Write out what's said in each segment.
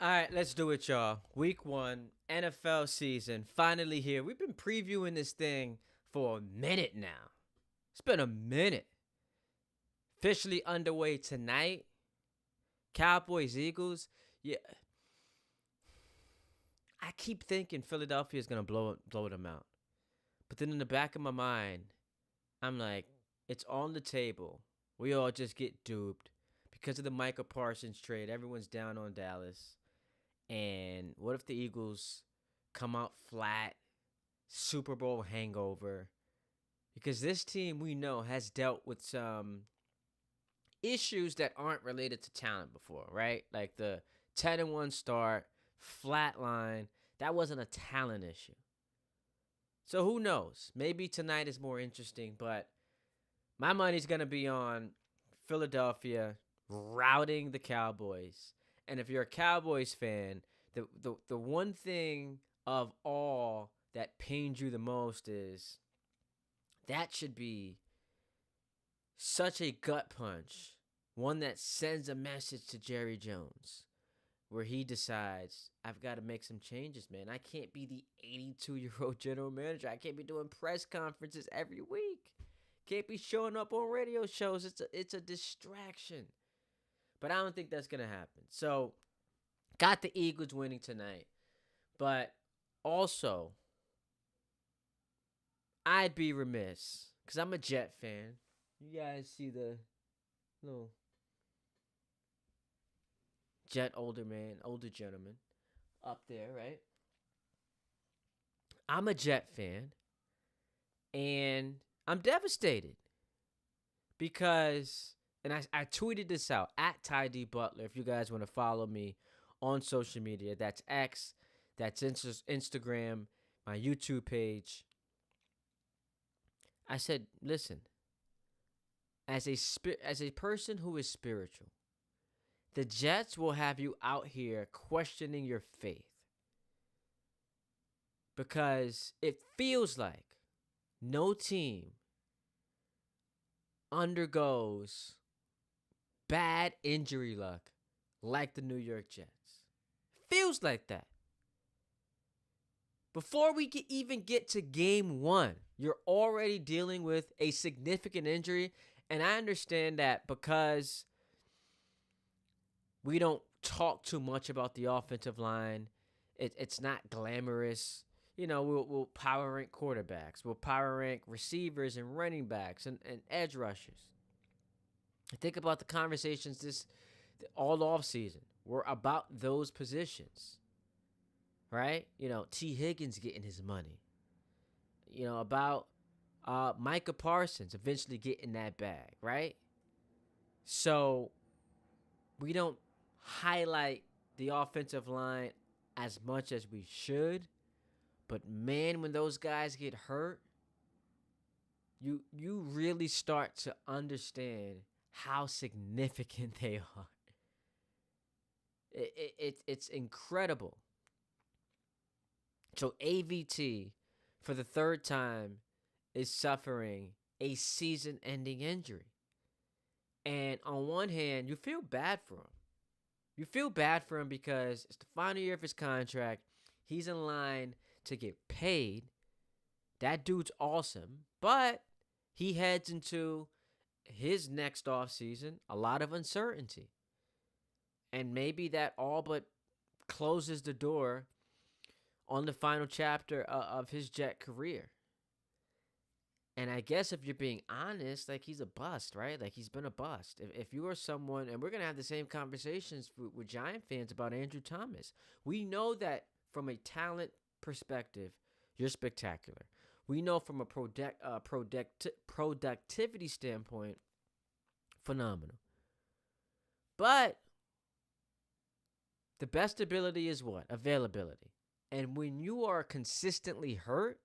All right, let's do it, y'all. Week 1, NFL season, finally here. We've been previewing this thing for a minute now. It's been a minute. Officially underway tonight. Cowboys, Eagles. Yeah. I keep thinking Philadelphia is going to blow them out. But then in the back of my mind, I'm like, it's on the table. We all just get duped. Because of the Micah Parsons trade, everyone's down on Dallas. And what if the Eagles come out flat, Super Bowl hangover? Because this team we know has dealt with some issues that aren't related to talent before, right? Like the 10-1 start, flat line. That wasn't a talent issue. So who knows? Maybe tonight is more interesting, but my money's going to be on Philadelphia routing the Cowboys. And if you're a Cowboys fan, the one thing of all that pains you the most is that should be such a gut punch, one that sends a message to Jerry Jones where he decides, I've got to make some changes, man. I can't be the 82-year-old general manager. I can't be doing press conferences every week. Can't be showing up on radio shows. It's a distraction. But I don't think that's going to happen. So, got the Eagles winning tonight. But also, I'd be remiss, because I'm a Jet fan. You guys see the little Jet older gentleman up there, right? I'm a Jet fan, and I'm devastated because, and I tweeted this out at Ty D Butler. If you guys want to follow me on social media, that's X, that's Instagram, my YouTube page. I said, listen, as a person who is spiritual, the Jets will have you out here questioning your faith because it feels like no team undergoes bad injury luck like the New York Jets. Feels like that. Before we can even get to game 1, you're already dealing with a significant injury. And I understand that because we don't talk too much about the offensive line. It's not glamorous. You know, we'll power rank quarterbacks. We'll power rank receivers and running backs and edge rushers. Think about the conversations this all off season were about those positions, right? You know, T. Higgins getting his money. You know, about Micah Parsons eventually getting that bag, right? So we don't highlight the offensive line as much as we should. But man, when those guys get hurt, you really start to understand how significant they are. It's incredible. So AVT, for the third time, is suffering a season-ending injury. And on one hand, you feel bad for him. You feel bad for him because it's the final year of his contract. He's in line to get paid. That dude's awesome. But he heads into his next offseason, a lot of uncertainty. And maybe that all but closes the door on the final chapter of his Jet career. And I guess if you're being honest, like he's a bust, right? Like he's been a bust. If you are someone, and we're going to have the same conversations with Giant fans about Andrew Thomas. We know that from a talent perspective, you're spectacular. We know from a productivity standpoint, phenomenal. But the best ability is what? Availability. And when you are consistently hurt,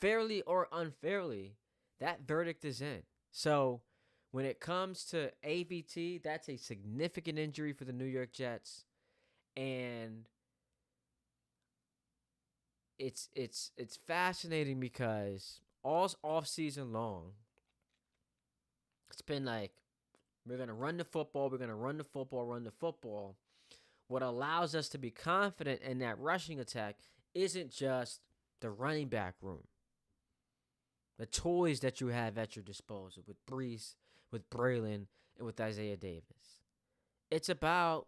fairly or unfairly, that verdict is in. So when it comes to AVT, that's a significant injury for the New York Jets. And it's fascinating because all off season long, it's been like, we're going to run the football, run the football. what allows us to be confident in that rushing attack isn't just the running back room, the toys that you have at your disposal with Brees, with Braylon, and with Isaiah Davis. It's about,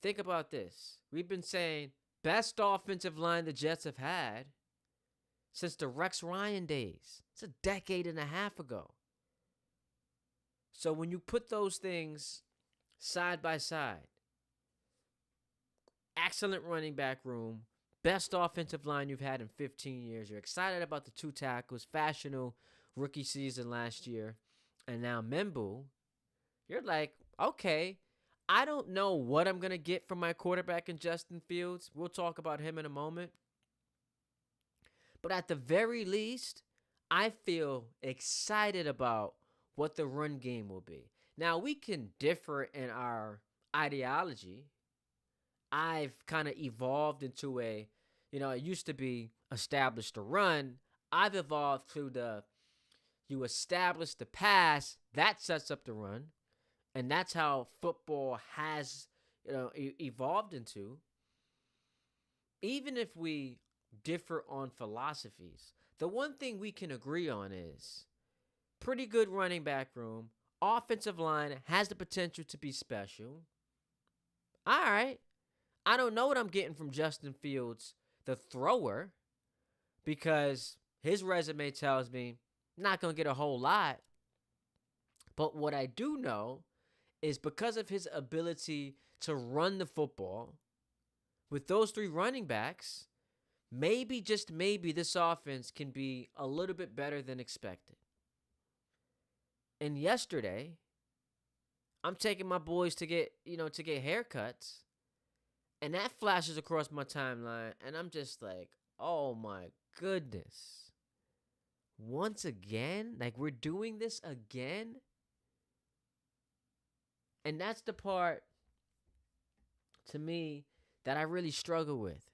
think about this. We've been saying best offensive line the Jets have had since the Rex Ryan days. It's a decade and a half ago. So when you put those things side by side, excellent running back room, best offensive line you've had in 15 years, you're excited about the two tackles, fashionable rookie season last year, and now Membu, you're like, okay, I don't know what I'm going to get from my quarterback in Justin Fields. We'll talk about him in a moment. But at the very least, I feel excited about what the run game will be. Now, we can differ in our ideology. I've kind of evolved into it used to be establish the run. I've evolved to you establish the pass, that sets up the run. And that's how football has, evolved into. Even if we differ on philosophies, the one thing we can agree on is pretty good running back room. Offensive line has the potential to be special. All right. I don't know what I'm getting from Justin Fields, the thrower, because his resume tells me not going to get a whole lot. But what I do know is because of his ability to run the football, with those three running backs, maybe, just maybe, this offense can be a little bit better than expected. And yesterday, I'm taking my boys to get haircuts, and that flashes across my timeline, and I'm just like, oh my goodness. Once again? Like, we're doing this again? And that's the part, to me, that I really struggle with.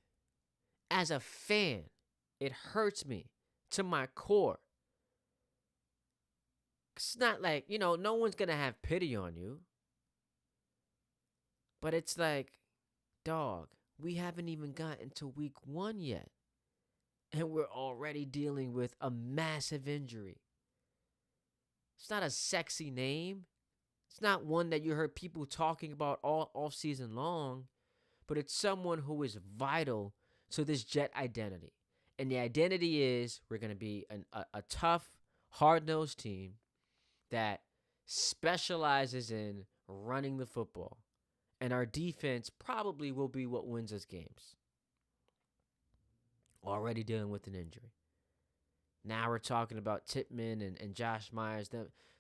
As a fan, it hurts me to my core. It's not like, no one's going to have pity on you. But it's like, dog, we haven't even gotten to week 1 yet. And we're already dealing with a massive injury. It's not a sexy name. It's not one that you heard people talking about all off season long, but it's someone who is vital to this Jet identity. And the identity is we're going to be a tough, hard-nosed team that specializes in running the football. And our defense probably will be what wins us games. Already dealing with an injury. Now we're talking about Tippmann and Josh Myers,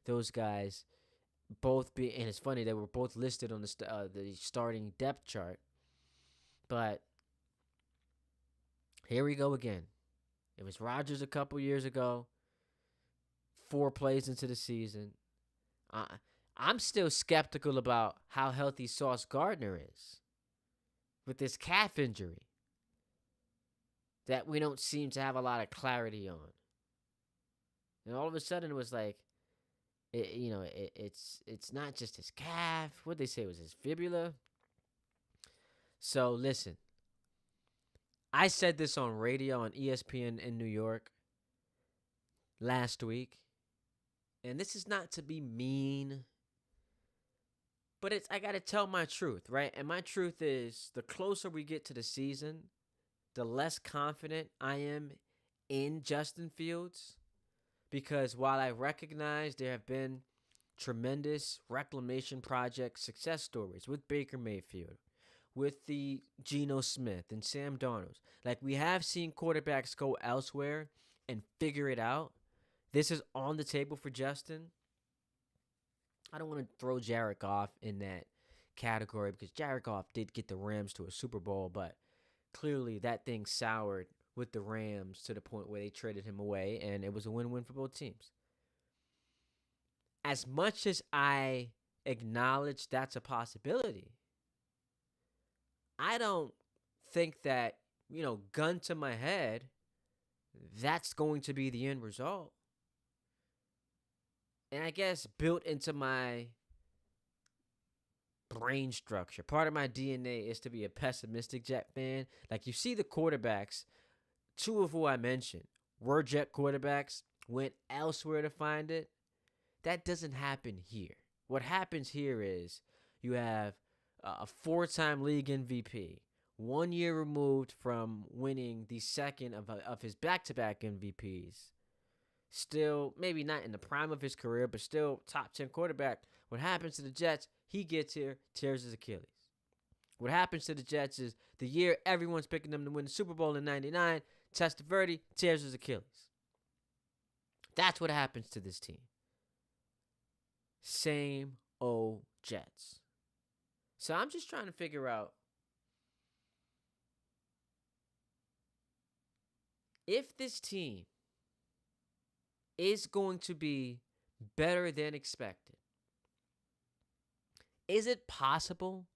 those guys. Both be, and it's funny, they were both listed on the starting depth chart. But here we go again. It was Rodgers a couple years ago. 4 plays into the season. I'm still skeptical about how healthy Sauce Gardner is with this calf injury that we don't seem to have a lot of clarity on. And all of a sudden it was like, it's not just his calf. What they say was his fibula. So listen, I said this on radio on ESPN in New York last week, and this is not to be mean, but I gotta tell my truth, right? And my truth is, the closer we get to the season, the less confident I am in Justin Fields. Because while I recognize there have been tremendous reclamation project success stories with Baker Mayfield, with the Geno Smith and Sam Darnold, like we have seen quarterbacks go elsewhere and figure it out. This is on the table for Justin. I don't want to throw Jared Goff in that category because Jared Goff did get the Rams to a Super Bowl, but clearly that thing soured with the Rams to the point where they traded him away, and it was a win-win for both teams. As much as I acknowledge that's a possibility, I don't think that, gun to my head, that's going to be the end result. And I guess built into my brain structure. Part of my DNA is to be a pessimistic Jet fan. Like, you see the quarterbacks, two of who I mentioned were Jet quarterbacks, went elsewhere to find it. That doesn't happen here. What happens here is you have a four-time league MVP, 1 year removed from winning the second of his back-to-back MVPs. Still, maybe not in the prime of his career, but still top 10 quarterback. What happens to the Jets? He gets here, tears his Achilles. What happens to the Jets is the year everyone's picking them to win the Super Bowl in '99, Testaverde tears his Achilles. That's what happens to this team. Same old Jets. So I'm just trying to figure out if this team is going to be better than expected. Is it possible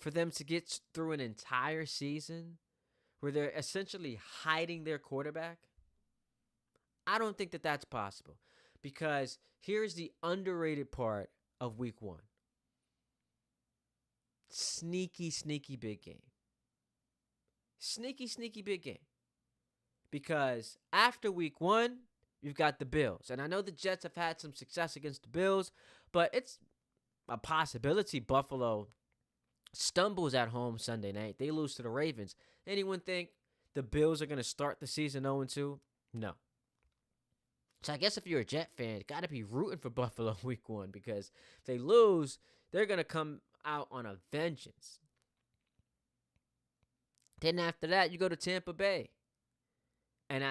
for them to get through an entire season where they're essentially hiding their quarterback? I don't think that that's possible, because here's the underrated part of week 1. Sneaky, sneaky big game. Sneaky, sneaky big game. Because after week 1, you've got the Bills. And I know the Jets have had some success against the Bills, but it's a possibility Buffalo stumbles at home Sunday night. They lose to the Ravens. Anyone think the Bills are going to start the season 0-2? No. So I guess if you're a Jet fan, you got to be rooting for Buffalo week 1, because if they lose, they're going to come out on a vengeance. Then after that, you go to Tampa Bay. And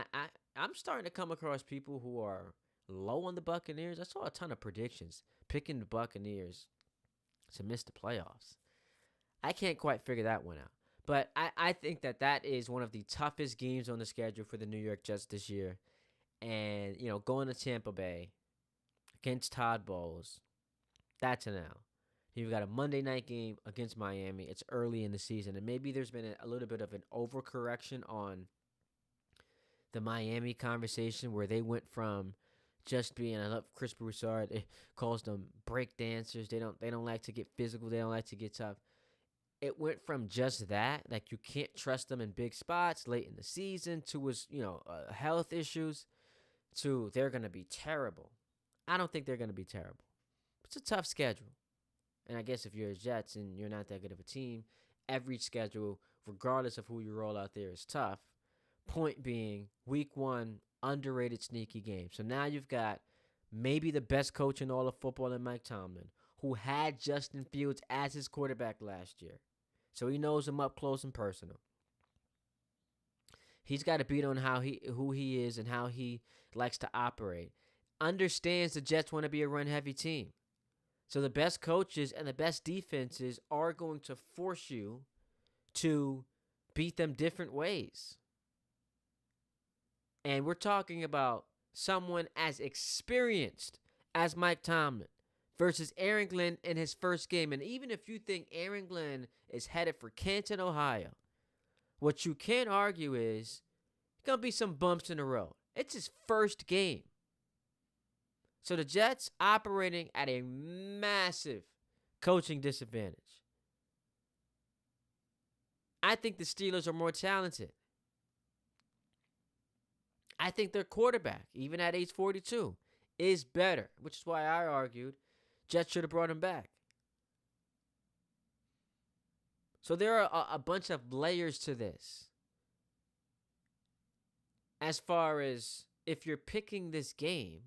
I'm starting to come across people who are low on the Buccaneers. I saw a ton of predictions picking the Buccaneers to miss the playoffs. I can't quite figure that one out. But I think that is one of the toughest games on the schedule for the New York Jets this year. And, going to Tampa Bay against Todd Bowles, that's an L. You've got a Monday night game against Miami. It's early in the season, and maybe there's been a little bit of an overcorrection on the Miami conversation, where they went from just being, I love Chris Broussard, it calls them break dancers. They don't like to get physical. They don't like to get tough. It went from just that, like you can't trust them in big spots late in the season, to his, health issues, to they're going to be terrible. I don't think they're going to be terrible. It's a tough schedule. And I guess if you're a Jets and you're not that good of a team, every schedule, regardless of who you roll out there, is tough. Point being, week 1, underrated sneaky game. So now you've got maybe the best coach in all of football in Mike Tomlin, who had Justin Fields as his quarterback last year. So he knows him up close and personal. He's got a beat on who he is and how he likes to operate. Understands the Jets want to be a run-heavy team. So the best coaches and the best defenses are going to force you to beat them different ways. And we're talking about someone as experienced as Mike Tomlin versus Aaron Glenn in his first game. And even if you think Aaron Glenn is headed for Canton, Ohio, what you can't argue is going to be some bumps in the road. It's his first game. So the Jets operating at a massive coaching disadvantage. I think the Steelers are more talented. I think their quarterback, even at age 42, is better, which is why I argued Jets should have brought him back. So there are a bunch of layers to this. As far as if you're picking this game,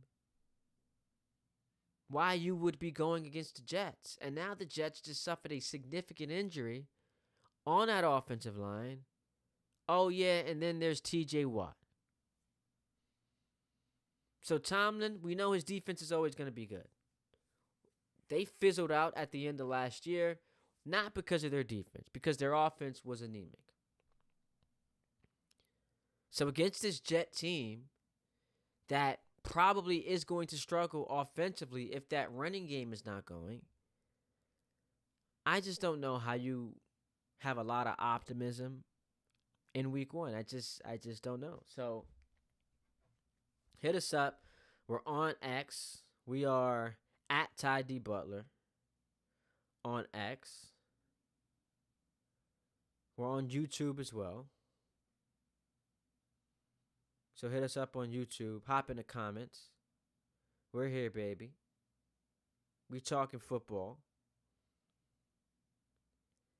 why you would be going against the Jets. And now the Jets just suffered a significant injury on that offensive line. Oh, yeah, and then there's TJ Watt. So Tomlin, we know his defense is always going to be good. They fizzled out at the end of last year, not because of their defense, because their offense was anemic. So against this Jet team that probably is going to struggle offensively if that running game is not going, I just don't know how you have a lot of optimism in week 1. I just don't know. So hit us up. We're on X. We are at Ty D Butler. on X. We're on YouTube as well. So hit us up on YouTube. Hop in the comments. We're here, baby. We talking football.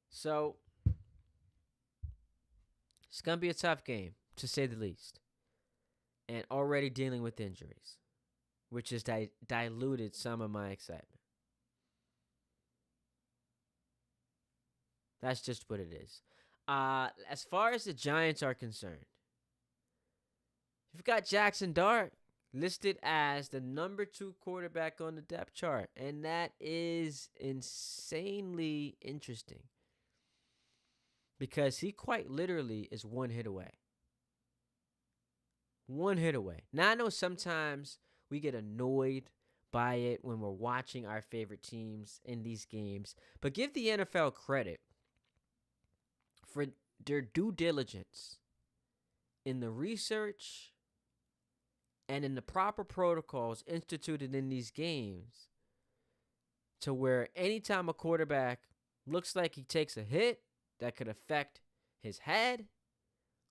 So it's going to be a tough game, to say the least. And already dealing with injuries, which has diluted some of my excitement. That's just what it is. As far as the Giants are concerned, you've got Jackson Dart listed as the number 2 quarterback on the depth chart, and that is insanely interesting because he quite literally is one hit away. One hit away. Now, I know sometimes we get annoyed by it when we're watching our favorite teams in these games, but give the NFL credit for their due diligence in the research and in the proper protocols instituted in these games to where anytime a quarterback looks like he takes a hit that could affect his head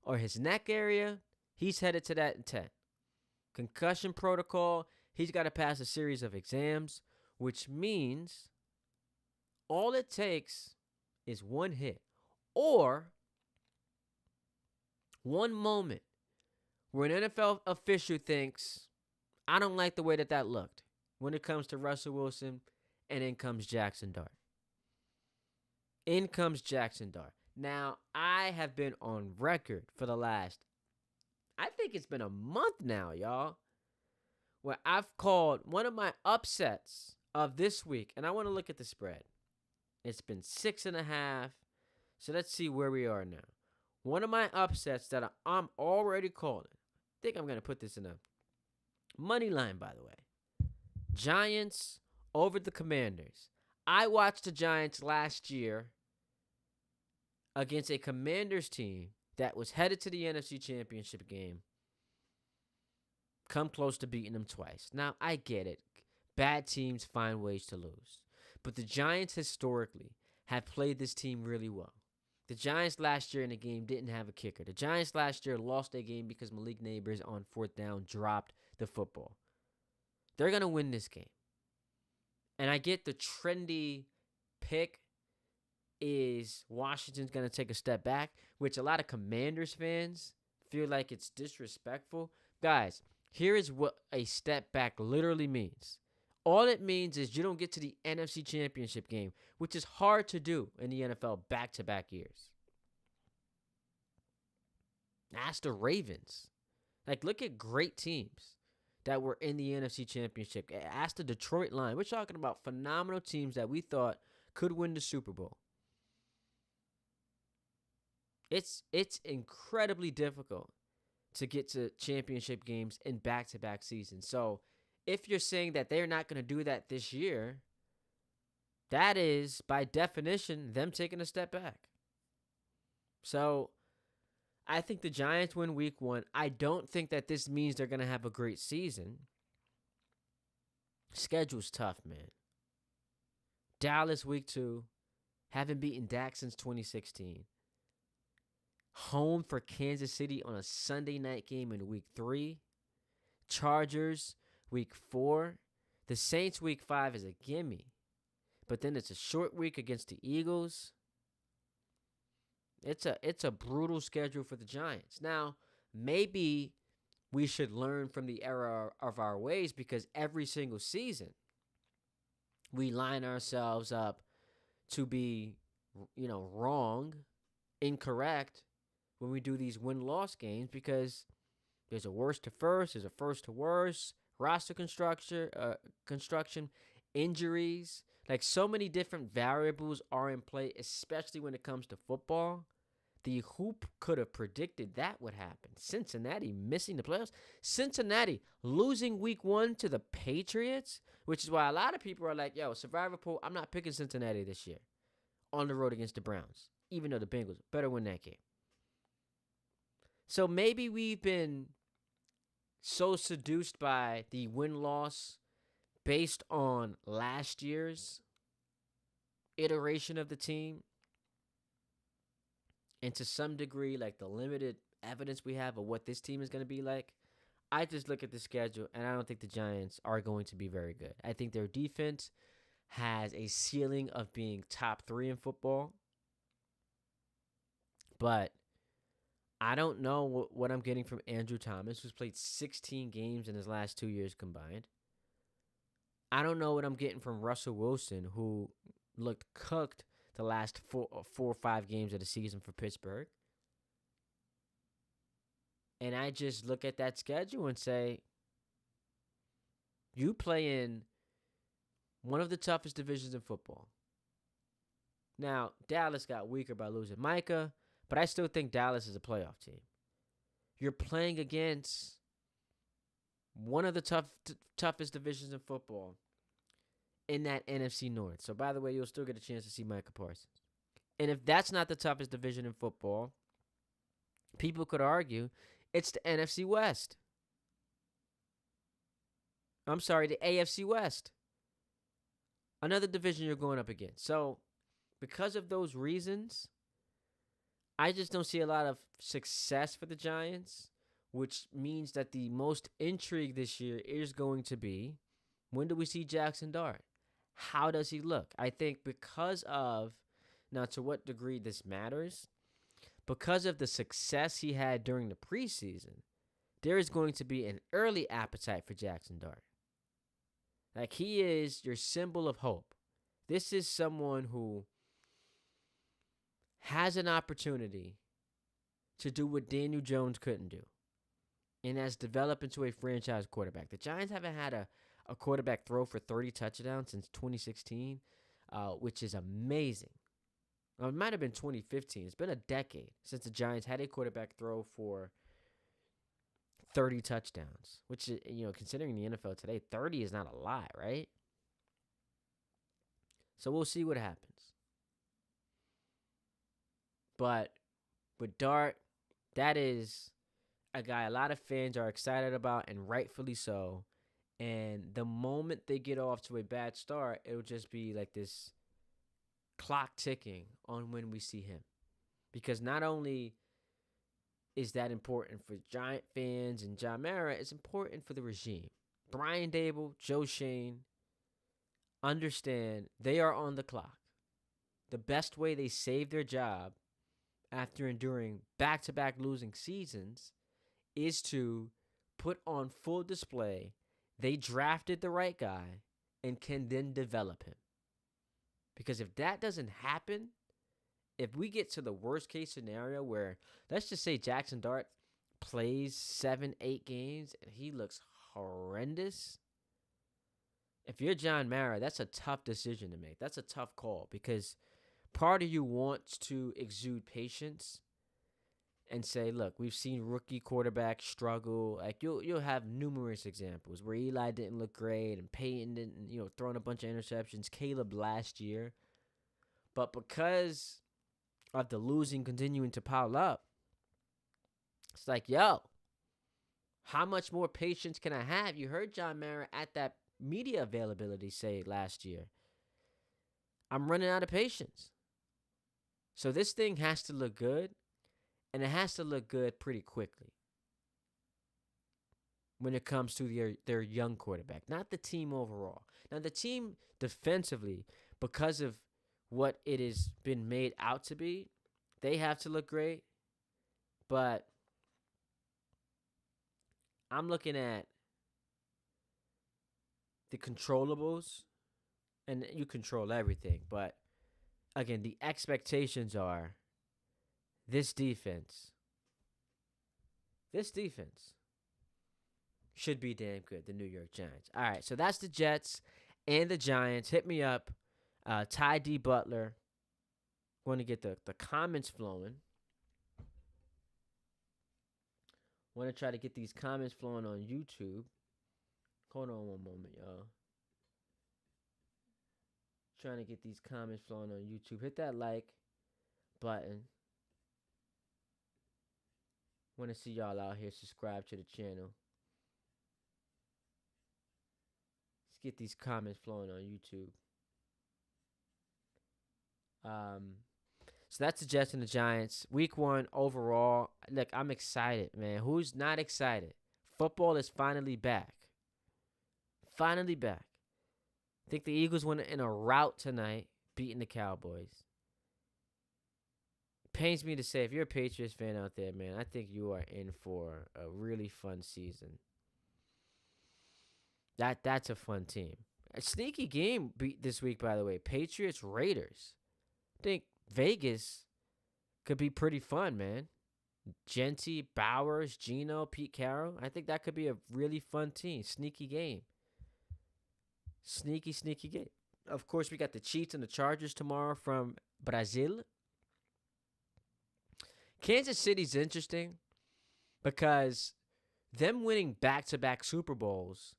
or his neck area, he's headed to that intent. Concussion protocol, he's got to pass a series of exams, which means all it takes is one hit or one moment where an NFL official thinks, I don't like the way that looked when it comes to Russell Wilson, and in comes Jackson Dart. In comes Jackson Dart. Now, I have been on record for the last, I think it's been a month now, y'all, where I've called one of my upsets of this week, and I want to look at the spread. It's been 6.5, so let's see where we are now. One of my upsets that I'm already calling, I think I'm going to put this in a money line, by the way. Giants over the Commanders. I watched the Giants last year against a Commanders team that was headed to the NFC Championship game, come close to beating them twice. Now, I get it. Bad teams find ways to lose. But the Giants historically have played this team really well. The Giants last year in the game didn't have a kicker. The Giants last year lost a game because Malik Neighbors on 4th down dropped the football. They're going to win this game. And I get the trendy pick is Washington's going to take a step back, which a lot of Commanders fans feel like it's disrespectful. Guys, here is what a step back literally means. All it means is you don't get to the NFC Championship game, which is hard to do in the NFL back-to-back years. Ask the Ravens. Like, look at great teams that were in the NFC Championship. Ask the Detroit Lions. We're talking about phenomenal teams that we thought could win the Super Bowl. It's incredibly difficult to get to championship games in back-to-back seasons. So, if you're saying that they're not going to do that this year, that is, by definition, them taking a step back. So, I think the Giants win week 1. I don't think that this means they're going to have a great season. Schedule's tough, man. Dallas week 2. Haven't beaten Dak since 2016. Home for Kansas City on a Sunday night game in week 3. Chargers week 4. The Saints week 5 is a gimme. But then it's a short week against the Eagles. It's a brutal schedule for the Giants. Now, maybe we should learn from the error of our ways because every single season we line ourselves up to be, wrong, incorrect when we do these win-loss games because there's a worst to first, there's a first to worst, roster construction, injuries. Like, so many different variables are in play, especially when it comes to football. The hoop could have predicted that would happen. Cincinnati missing the playoffs. Cincinnati losing week 1 to the Patriots, which is why a lot of people are like, yo, survivor pool, I'm not picking Cincinnati this year on the road against the Browns, even though the Bengals better win that game. So maybe we've been so seduced by the win-loss based on last year's iteration of the team, and to some degree, like the limited evidence we have of what this team is going to be like, I just look at the schedule and I don't think the Giants are going to be very good. I think their defense has a ceiling of being top 3 in football, but I don't know what I'm getting from Andrew Thomas, who's played 16 games in his last 2 years combined. I don't know what I'm getting from Russell Wilson, who looked cooked the last four or 5 games of the season for Pittsburgh. And I just look at that schedule and say, you play in one of the toughest divisions in football. Now, Dallas got weaker by losing Micah, but I still think Dallas is a playoff team. You're playing against one of the toughest divisions in football in that NFC North. So, by the way, you'll still get a chance to see Micah Parsons. And if that's not the toughest division in football, people could argue it's the NFC West. I'm sorry, the AFC West. Another division you're going up against. So, because of those reasons, I just don't see a lot of success for the Giants, which means that the most intrigue this year is going to be, when do we see Jackson Dart? How does he look? I think because of, now to what degree this matters, because of the success he had during the preseason, there is going to be an early appetite for Jackson Dart. Like, he is your symbol of hope. This is someone who has an opportunity to do what Daniel Jones couldn't do and has developed into a franchise quarterback. The Giants haven't had a quarterback throw for 30 touchdowns since 2016, which is amazing. It might have been 2015. It's been a decade since the Giants had a quarterback throw for 30 touchdowns, which, considering the NFL today, 30 is not a lot, right? So we'll see what happens. But with Dart, that is a guy a lot of fans are excited about, and rightfully so. And the moment they get off to a bad start, it'll just be like this clock ticking on when we see him. Because not only is that important for Giant fans and John Mara, it's important for the regime. Brian Dable, Joe Shane, understand they are on the clock. The best way they save their job after enduring back-to-back losing seasons is to put on full display they drafted the right guy and can then develop him. Because if that doesn't happen, if we get to the worst-case scenario where, let's just say Jackson Dart plays 7-8 games and he looks horrendous, if you're John Mara, that's a tough decision to make. That's a tough call because part of you wants to exude patience and say, look, we've seen rookie quarterbacks struggle. Like, you'll have numerous examples where Eli didn't look great and Peyton didn't, throwing a bunch of interceptions. Caleb last year. But because of the losing continuing to pile up, it's like, yo, how much more patience can I have? You heard John Mara at that media availability say last year, I'm running out of patience. So this thing has to look good, and it has to look good pretty quickly when it comes to their young quarterback, not the team overall. Now, the team defensively, because of what it has been made out to be, they have to look great, but I'm looking at the controllables, and you control everything, but again, the expectations are this defense should be damn good, the New York Giants. All right, so that's the Jets and the Giants. Hit me up, Ty D. Butler. Want to get the comments flowing. Want to try to get these comments flowing on YouTube. Hold on one moment, y'all. Trying to get these comments flowing on YouTube. Hit that like button. Want to see y'all out here. Subscribe to the channel. Let's get these comments flowing on YouTube. Um, so that's the Jets and the Giants. Week 1 overall. Look, I'm excited, man. Who's not excited? Football is finally back. Finally back. I think the Eagles went in a rout tonight, beating the Cowboys. Pains me to say, if you're a Patriots fan out there, man, I think you are in for a really fun season. That's a fun team. A sneaky game beat this week, by the way. Patriots Raiders. I think Vegas could be pretty fun, man. Genty, Bowers, Gino, Pete Carroll. I think that could be a really fun team. Sneaky game. Sneaky game. Of course, we got the Chiefs and the Chargers tomorrow from Brazil. Kansas City's interesting because them winning back-to-back Super Bowls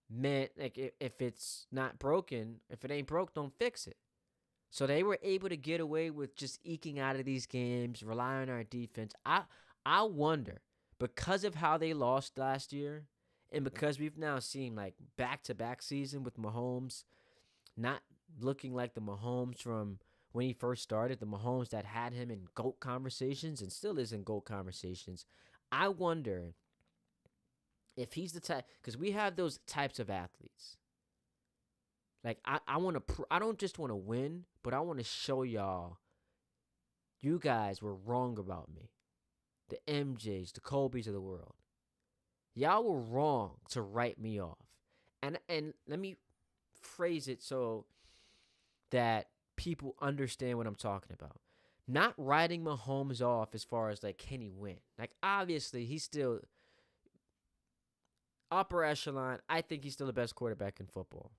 meant, like, if it's not broken, if it ain't broke, don't fix it. So they were able to get away with just eking out of these games, rely on our defense. I wonder, because of how they lost last year, and because we've now seen like back-to-back season with Mahomes not looking like the Mahomes from when he first started, the Mahomes that had him in GOAT conversations and still is in GOAT conversations. I wonder if he's the type, because we have those types of athletes. Like, I want to, I don't just want to win, but I want to show y'all, you guys were wrong about me. The MJs, the Kobe's of the world. Y'all were wrong to write me off. And let me phrase it so that people understand what I'm talking about. Not writing Mahomes off as far as, like, can he win? Like, obviously, he's still upper echelon. I think he's still the best quarterback in football.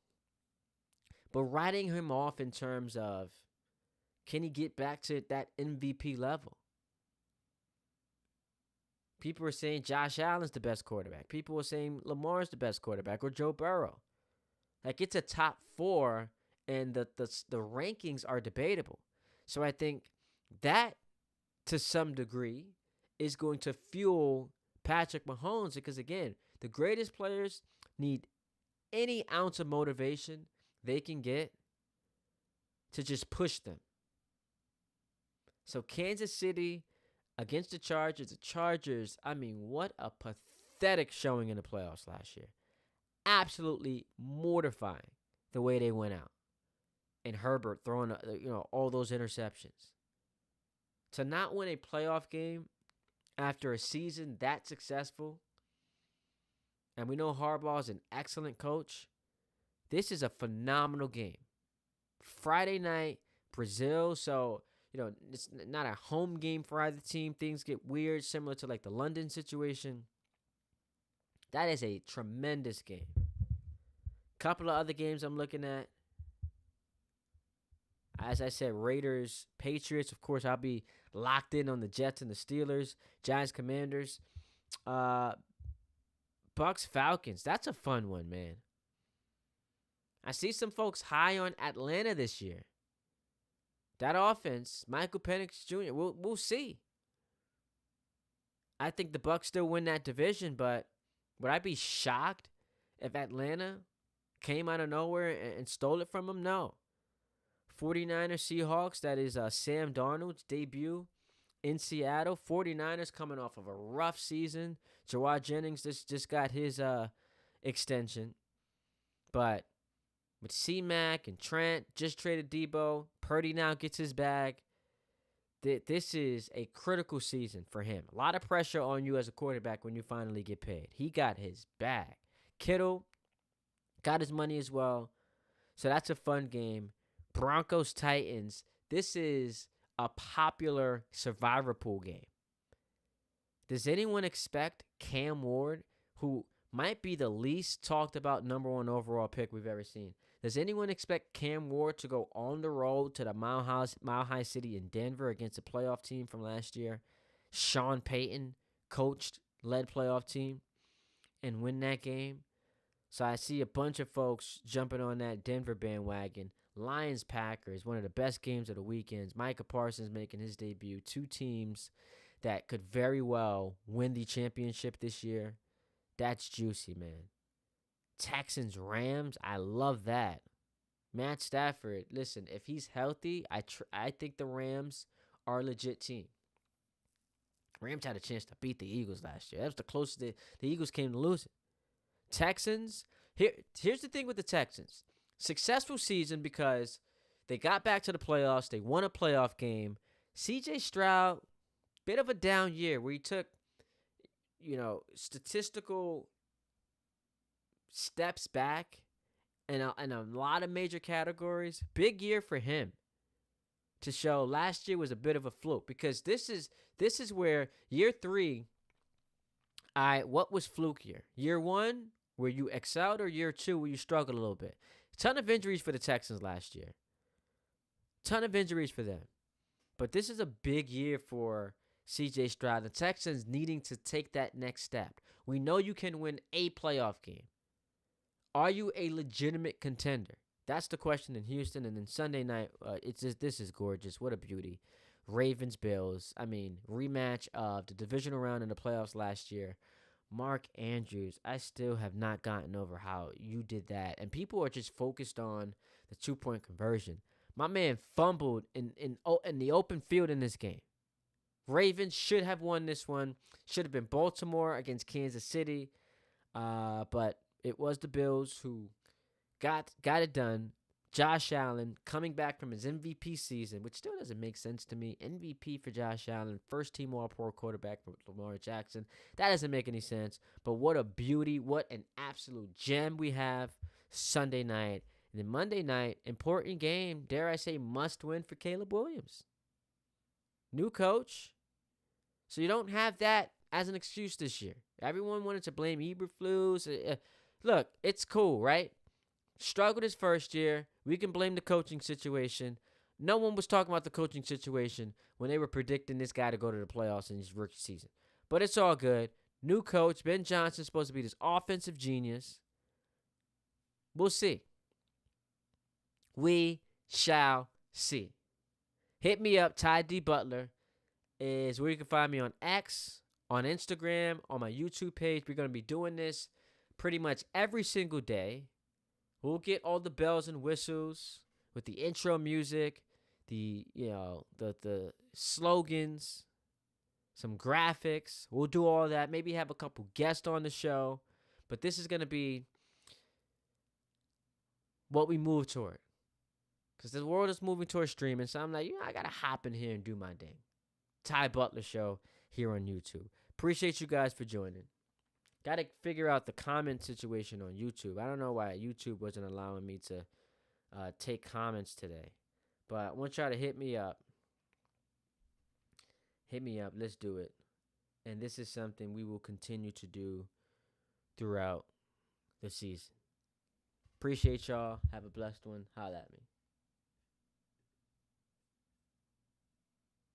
But writing him off in terms of, can he get back to that MVP level? People were saying Josh Allen's the best quarterback. People were saying Lamar's the best quarterback, or Joe Burrow. Like, it's a top 4, and the rankings are debatable. So I think that, to some degree, is going to fuel Patrick Mahomes, because, again, the greatest players need any ounce of motivation they can get to just push them. So Kansas City against the Chargers. The Chargers, I mean, what a pathetic showing in the playoffs last year. Absolutely mortifying the way they went out. And Herbert throwing, all those interceptions. To not win a playoff game after a season that successful, and we know Harbaugh's an excellent coach, this is a phenomenal game. Friday night, Brazil, so, it's not a home game for either team. Things get weird, similar to like the London situation. That is a tremendous game. Couple of other games I'm looking at. As I said, Raiders, Patriots. Of course, I'll be locked in on the Jets and the Steelers. Giants, Commanders. Bucks, Falcons. That's a fun one, man. I see some folks high on Atlanta this year. That offense, Michael Penix Jr., we'll see. I think the Bucks still win that division, but would I be shocked if Atlanta came out of nowhere and stole it from them? No. 49ers, Seahawks, that is Sam Darnold's debut in Seattle. 49ers coming off of a rough season. Jawad Jennings just got his extension. But with C-Mac and Trent, just traded Debo. Purdy now gets his bag. This is a critical season for him. A lot of pressure on you as a quarterback when you finally get paid. He got his bag. Kittle got his money as well. So that's a fun game. Broncos, Titans. This is a popular survivor pool game. Does anyone expect Cam Ward, who might be the least talked about number 1 overall pick we've ever seen, does anyone expect Cam Ward to go on the road to the Mile High City in Denver against a playoff team from last year? Sean Payton coached, led playoff team, and win that game? So I see a bunch of folks jumping on that Denver bandwagon. Lions, Packers, one of the best games of the weekends. Micah Parsons making his debut. 2 teams that could very well win the championship this year. That's juicy, man. Texans, Rams, I love that. Matt Stafford, listen, if he's healthy, I think the Rams are a legit team. Rams had a chance to beat the Eagles last year. That was the closest the Eagles came to losing. Texans, here's the thing with the Texans. Successful season because they got back to the playoffs. They won a playoff game. CJ Stroud, bit of a down year where he took, statistical steps back in a lot of major categories. Big year for him to show last year was a bit of a fluke because this is where year 3, what was flukier? Year 1 where you excelled or year 2 where you struggled a little bit? Ton of injuries for the Texans last year. Ton of injuries for them. But this is a big year for CJ Stroud. The Texans needing to take that next step. We know you can win a playoff game. Are you a legitimate contender? That's the question in Houston. And then Sunday night, this is gorgeous. What a beauty. Ravens, Bills. Rematch of the divisional round in the playoffs last year. Mark Andrews, I still have not gotten over how you did that. And people are just focused on the 2-point conversion. My man fumbled in the open field in this game. Ravens should have won this one. Should have been Baltimore against Kansas City. But it was the Bills who got it done. Josh Allen coming back from his MVP season, which still doesn't make sense to me. MVP for Josh Allen, first team All-Pro quarterback for Lamar Jackson. That doesn't make any sense. But what a beauty, what an absolute gem we have Sunday night. And then Monday night, important game, dare I say must win for Caleb Williams. New coach. So you don't have that as an excuse this year. Everyone wanted to blame Eberflus. Look, it's cool, right? Struggled his first year. We can blame the coaching situation. No one was talking about the coaching situation when they were predicting this guy to go to the playoffs in his rookie season. But it's all good. New coach, Ben Johnson's supposed to be this offensive genius. We'll see. We shall see. Hit me up, Ty D. Butler is where you can find me on X, on Instagram, on my YouTube page. We're going to be doing this pretty much every single day. We'll get all the bells and whistles with the intro music, the slogans, some graphics. We'll do all that. Maybe have a couple guests on the show. But this is going to be what we move toward. Because the world is moving towards streaming. So I'm like, I got to hop in here and do my thing. Ty Butler Show here on YouTube. Appreciate you guys for joining. Got to figure out the comment situation on YouTube. I don't know why YouTube wasn't allowing me to take comments today. But I want y'all to hit me up. Hit me up. Let's do it. And this is something we will continue to do throughout the season. Appreciate y'all. Have a blessed one. Holla at me.